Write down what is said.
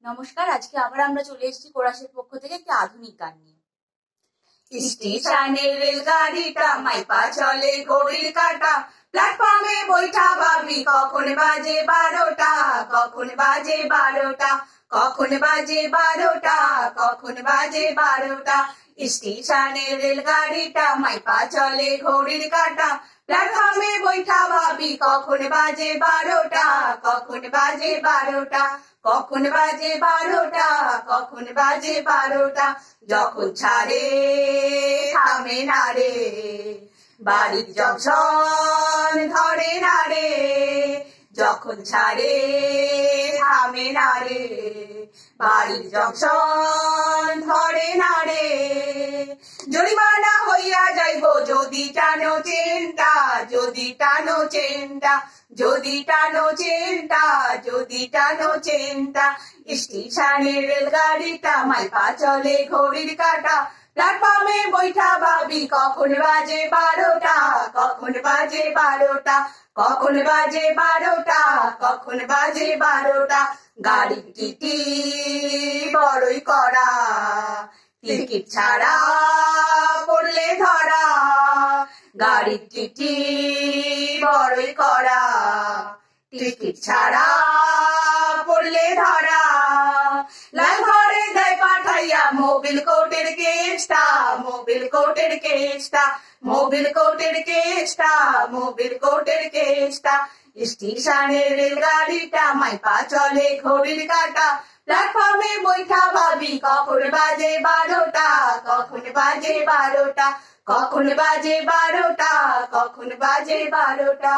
নমস্কার, আজকে আবার আমরা চলে এসেছি কোরাসের পক্ষ থেকে একটি আধুনিক গান নিয়ে। স্টেশনের রেলগাড়িটা মাইপা চলে ঘড়ির কাঁটা, প্ল্যাটফর্মে বৈঠা ভাবি কখন বাজে 12টা, কখন বাজে 12টা, কখন বাজে 12টা, কখন বাজে 12টা। স্টেশনের রেলগাড়িটা মাইপা চলে ঘড়ির কাঁটা, প্ল্যাটফর্মে বৈঠা ভাবি কখন বাজে 12টা, কখন বাজে 12টা, কখন বাজে 12টা, কখন বাজে 12টা। যখন ছাড়ে থামে না রে, বাড়ির জংশন ধরে না রে, যখন ছাড়ে থামে না রে, বাড়ির জংশন ধরে না রে। জরিমানা হইয়া যাইব যদি টানো চেনটা, যদি টানো চেনটা, যদি টানো চেনটা, যদি টানো চেনটা। স্টেশনের রেলগাড়িটা মাইপা চলে ঘড়ির কাঁটা, প্ল্যাটফর্মে বৈঠা ভাবি কখন বাজে 12টা, কখন বাজে 12টা, কখন বাজে 12টা, কখন বাজে 12টা। গাড়ির টিটি বড়ই কড়া, টিকিট ছাড়া পড়লে ধরা, গাড়ির টিটি বড়ই কড়া, টিকিট ছাড়া পড়লে ধরা। লাল ঘরে দেয় পাঠাইয়া মোবিল কোর্টের কেসটা, মোবিল কোর্টের কেসটা, মোবিল কোর্টের কেসটা, মোবিল কোর্টের কেসটা। স্টেশনের রেলগাড়িটা মাইপা চলে ঘড়ির কাঁটা, প্ল্যাটফর্মে বৈঠা ভাবি কখন বাজে 12টা, কখন বাজে 12টা, কখন বাজে 12টা, কখন বাজে 12টা।